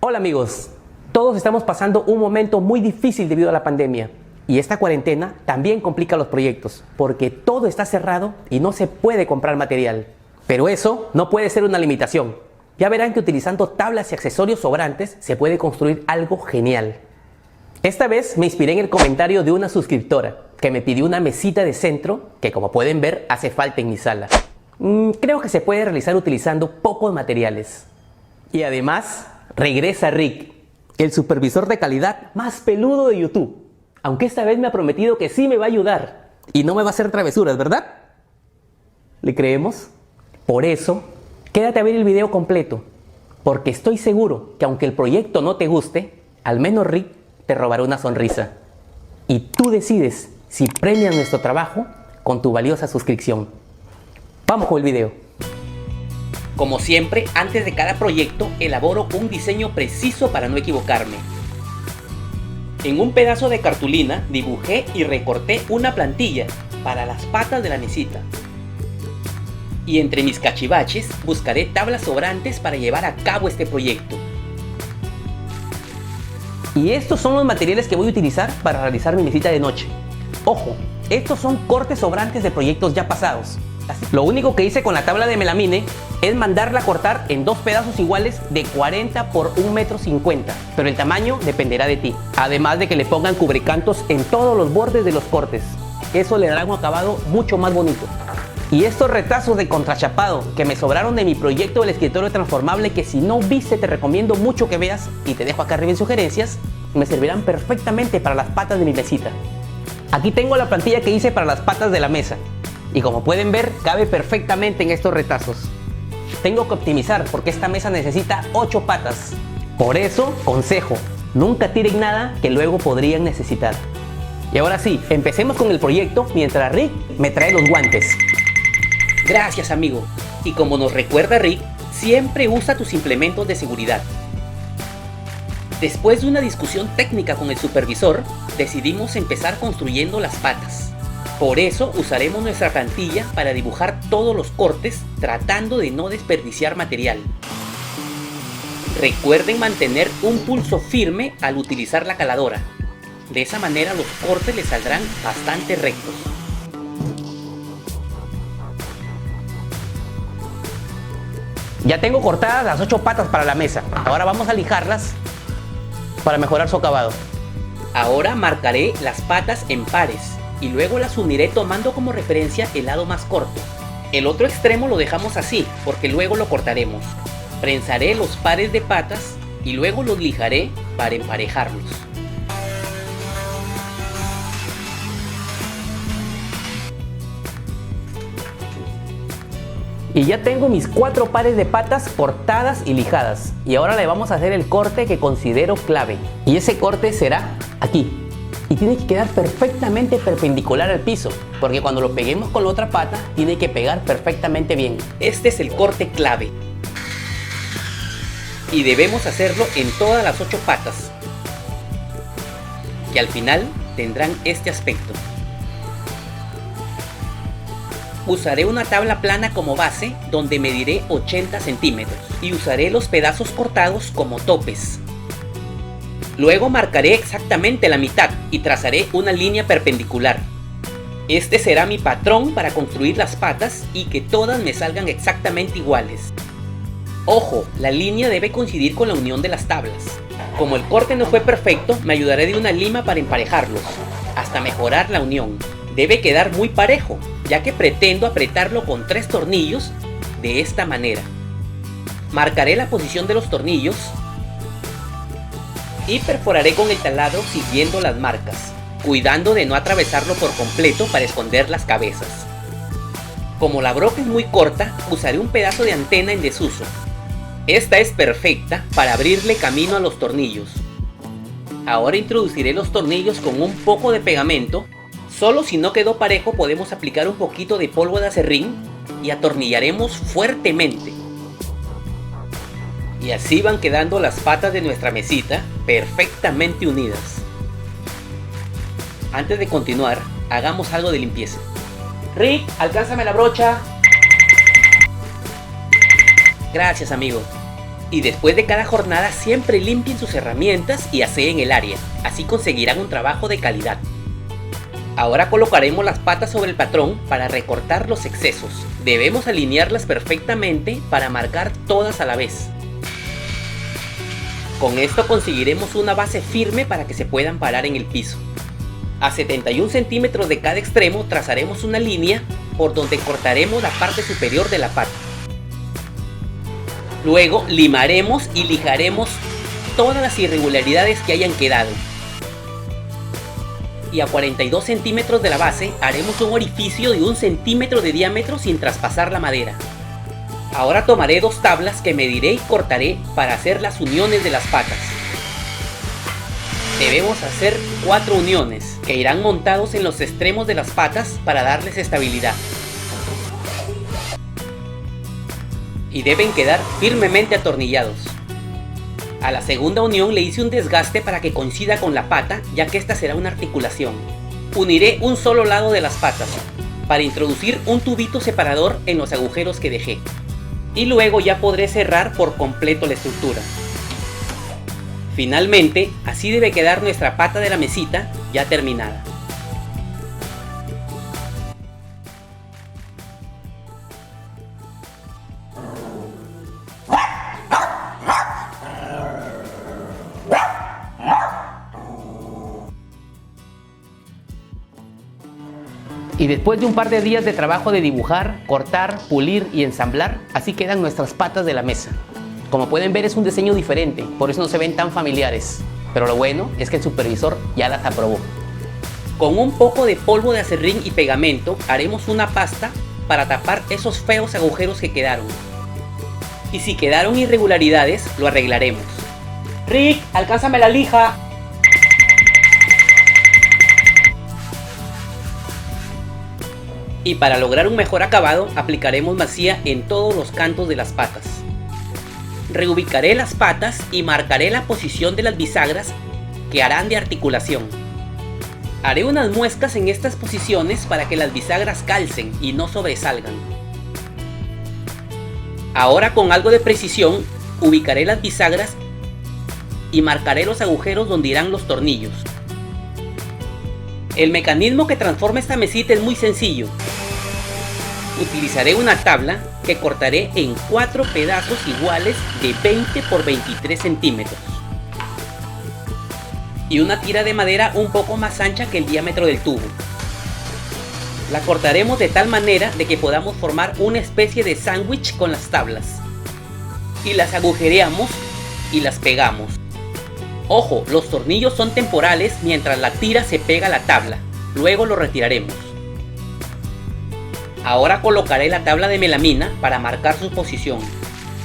Hola amigos, todos estamos pasando un momento muy difícil debido a la pandemia y esta cuarentena también complica los proyectos porque todo está cerrado y no se puede comprar material. Pero eso no puede ser una limitación. Ya verán que utilizando tablas y accesorios sobrantes se puede construir algo genial. Esta vez me inspiré en el comentario de una suscriptora que me pidió una mesita de centro que, como pueden ver, hace falta en mi sala. Creo que se puede realizar utilizando pocos materiales. Y además, regresa Rick, el supervisor de calidad más peludo de YouTube. Aunque esta vez me ha prometido que sí me va a ayudar y no me va a hacer travesuras, ¿verdad? ¿Le creemos? Por eso, quédate a ver el video completo, porque estoy seguro que aunque el proyecto no te guste, al menos Rick te robará una sonrisa. Y tú decides si premias nuestro trabajo con tu valiosa suscripción. Vamos con el video. Como siempre, antes de cada proyecto, elaboro un diseño preciso para no equivocarme. En un pedazo de cartulina dibujé y recorté una plantilla para las patas de la mesita. Y entre mis cachivaches buscaré tablas sobrantes para llevar a cabo este proyecto. Y estos son los materiales que voy a utilizar para realizar mi mesita de noche. Ojo, estos son cortes sobrantes de proyectos ya pasados. Lo único que hice con la tabla de melamine es mandarla a cortar en dos pedazos iguales de 40 por 1,50 m, pero el tamaño dependerá de ti. Además de que le pongan cubrecantos en todos los bordes de los cortes. Eso le dará un acabado mucho más bonito. Y estos retazos de contrachapado que me sobraron de mi proyecto del escritorio transformable, que si no viste te recomiendo mucho que veas y te dejo acá arriba en sugerencias, me servirán perfectamente para las patas de mi mesita. Aquí tengo la plantilla que hice para las patas de la mesa. Y como pueden ver, cabe perfectamente en estos retazos. Tengo que optimizar porque esta mesa necesita 8 patas. Por eso, consejo, nunca tiren nada que luego podrían necesitar. Y ahora sí, empecemos con el proyecto mientras Rick me trae los guantes. Gracias, amigo. Y como nos recuerda Rick, siempre usa tus implementos de seguridad. Después de una discusión técnica con el supervisor, decidimos empezar construyendo las patas. Por eso usaremos nuestra plantilla para dibujar todos los cortes, tratando de no desperdiciar material. Recuerden mantener un pulso firme al utilizar la caladora. De esa manera los cortes les saldrán bastante rectos. Ya tengo cortadas las 8 patas para la mesa. Ahora vamos a lijarlas para mejorar su acabado. Ahora marcaré las patas en pares y luego las uniré tomando como referencia el lado más corto. El otro extremo lo dejamos así porque luego lo cortaremos. Prensaré los pares de patas y luego los lijaré para emparejarlos. Y ya tengo mis 4 pares de patas cortadas y lijadas. Y ahora le vamos a hacer el corte que considero clave. Y ese corte será aquí. Y tiene que quedar perfectamente perpendicular al piso, porque cuando lo peguemos con la otra pata, tiene que pegar perfectamente bien. Este es el corte clave. Y debemos hacerlo en todas las 8 patas, que al final tendrán este aspecto. Usaré una tabla plana como base, donde mediré 80 centímetros, y usaré los pedazos cortados como topes. Luego marcaré exactamente la mitad y trazaré una línea perpendicular. Este será mi patrón para construir las patas y que todas me salgan exactamente iguales. Ojo, la línea debe coincidir con la unión de las tablas. Como el corte no fue perfecto, me ayudaré de una lima para emparejarlos, hasta mejorar la unión. Debe quedar muy parejo, ya que pretendo apretarlo con 3 tornillos de esta manera. Marcaré la posición de los tornillos y perforaré con el taladro siguiendo las marcas, cuidando de no atravesarlo por completo para esconder las cabezas. Como la broca es muy corta, usaré un pedazo de antena en desuso. Esta es perfecta para abrirle camino a los tornillos. Ahora introduciré los tornillos con un poco de pegamento. Solo si no quedó parejo podemos aplicar un poquito de polvo de aserrín y atornillaremos fuertemente. Y así van quedando las patas de nuestra mesita perfectamente unidas. Antes de continuar, hagamos algo de limpieza. Rick, alcánzame la brocha. Gracias, amigo. Y después de cada jornada siempre limpien sus herramientas y aseen el área, así conseguirán un trabajo de calidad. Ahora colocaremos las patas sobre el patrón para recortar los excesos. Debemos alinearlas perfectamente para marcar todas a la vez. Con esto conseguiremos una base firme para que se puedan parar en el piso. A 71 centímetros de cada extremo trazaremos una línea por donde cortaremos la parte superior de la pata. Luego limaremos y lijaremos todas las irregularidades que hayan quedado. Y a 42 centímetros de la base haremos un orificio de 1 centímetro de diámetro sin traspasar la madera. Ahora tomaré 2 tablas que mediré y cortaré para hacer las uniones de las patas. Debemos hacer 4 uniones que irán montados en los extremos de las patas para darles estabilidad. Y deben quedar firmemente atornillados. A la segunda unión le hice un desgaste para que coincida con la pata, ya que esta será una articulación. Uniré un solo lado de las patas para introducir un tubito separador en los agujeros que dejé. Y luego ya podré cerrar por completo la estructura. Finalmente, así debe quedar nuestra pata de la mesita ya terminada. Y después de un par de días de trabajo de dibujar, cortar, pulir y ensamblar, así quedan nuestras patas de la mesa. Como pueden ver, es un diseño diferente, por eso no se ven tan familiares. Pero lo bueno es que el supervisor ya las aprobó. Con un poco de polvo de acerrín y pegamento haremos una pasta para tapar esos feos agujeros que quedaron. Y si quedaron irregularidades, lo arreglaremos. Rick, alcánzame la lija. Y para lograr un mejor acabado, aplicaremos masía en todos los cantos de las patas. Reubicaré las patas y marcaré la posición de las bisagras que harán de articulación. Haré unas muescas en estas posiciones para que las bisagras calcen y no sobresalgan. Ahora con algo de precisión, ubicaré las bisagras y marcaré los agujeros donde irán los tornillos. El mecanismo que transforma esta mesita es muy sencillo. Utilizaré una tabla que cortaré en 4 pedazos iguales de 20 por 23 centímetros. Y una tira de madera un poco más ancha que el diámetro del tubo. La cortaremos de tal manera de que podamos formar una especie de sándwich con las tablas. Y las agujereamos y las pegamos. Ojo, los tornillos son temporales mientras la tira se pega a la tabla. Luego lo retiraremos. Ahora colocaré la tabla de melamina para marcar su posición.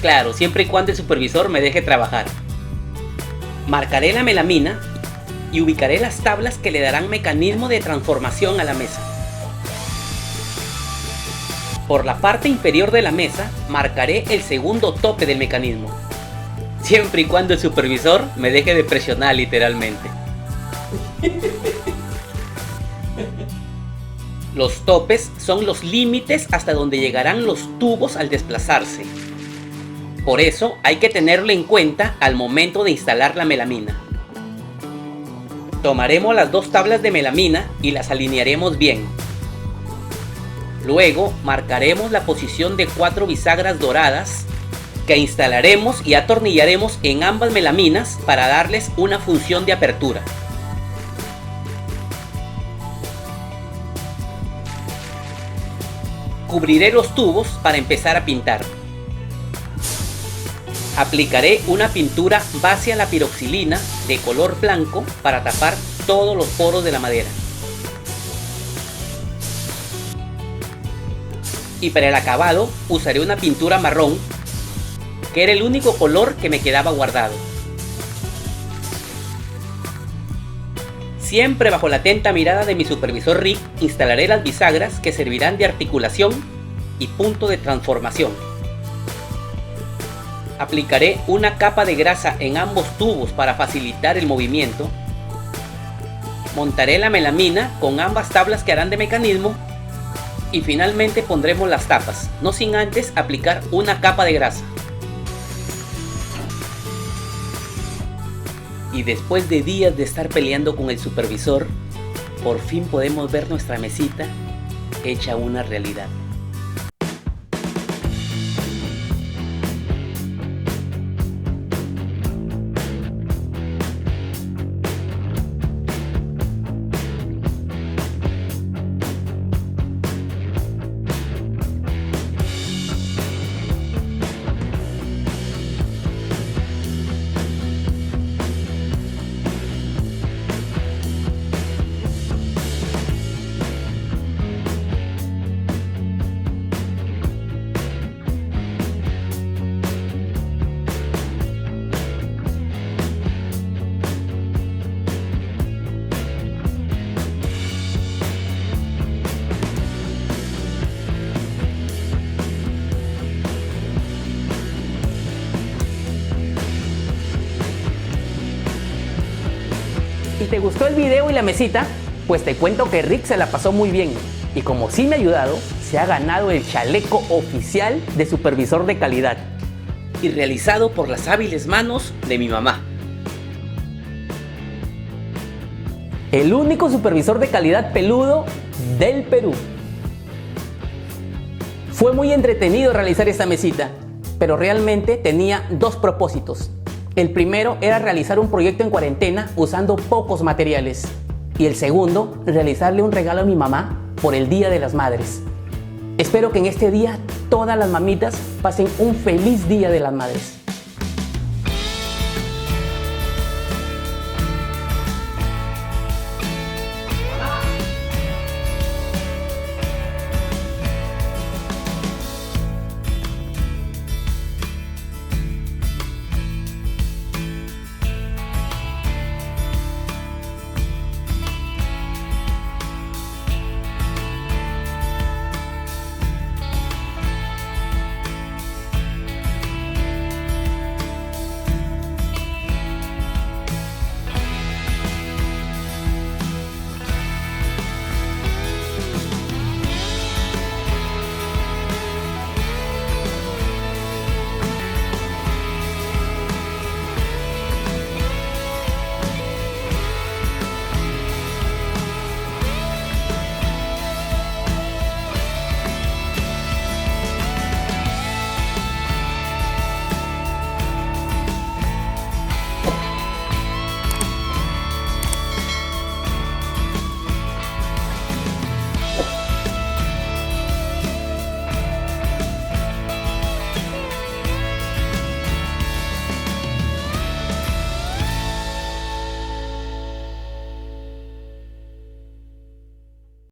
Claro, siempre y cuando el supervisor me deje trabajar. Marcaré la melamina y ubicaré las tablas que le darán mecanismo de transformación a la mesa. Por la parte inferior de la mesa marcaré el segundo tope del mecanismo. Siempre y cuando el supervisor me deje de presionar literalmente. Los topes son los límites hasta donde llegarán los tubos al desplazarse. Por eso hay que tenerlo en cuenta al momento de instalar la melamina. Tomaremos las 2 tablas de melamina y las alinearemos bien. Luego marcaremos la posición de 4 bisagras doradas que instalaremos y atornillaremos en ambas melaminas para darles una función de apertura. Cubriré los tubos para empezar a pintar. Aplicaré una pintura base a la piroxilina de color blanco para tapar todos los poros de la madera. Y para el acabado usaré una pintura marrón, que era el único color que me quedaba guardado. Siempre bajo la atenta mirada de mi supervisor Rick, instalaré las bisagras que servirán de articulación y punto de transformación. Aplicaré una capa de grasa en ambos tubos para facilitar el movimiento. Montaré la melamina con ambas tablas que harán de mecanismo. Y finalmente pondremos las tapas, no sin antes aplicar una capa de grasa. Y después de días de estar peleando con el supervisor, por fin podemos ver nuestra mesita hecha una realidad. Si te gustó el video y la mesita, pues te cuento que Rick se la pasó muy bien. Y como sí me ha ayudado, se ha ganado el chaleco oficial de supervisor de calidad. Y realizado por las hábiles manos de mi mamá. El único supervisor de calidad peludo del Perú. Fue muy entretenido realizar esta mesita, pero realmente tenía dos propósitos. El primero era realizar un proyecto en cuarentena usando pocos materiales. Y el segundo, realizarle un regalo a mi mamá por el Día de las Madres. Espero que en este día todas las mamitas pasen un feliz Día de las Madres.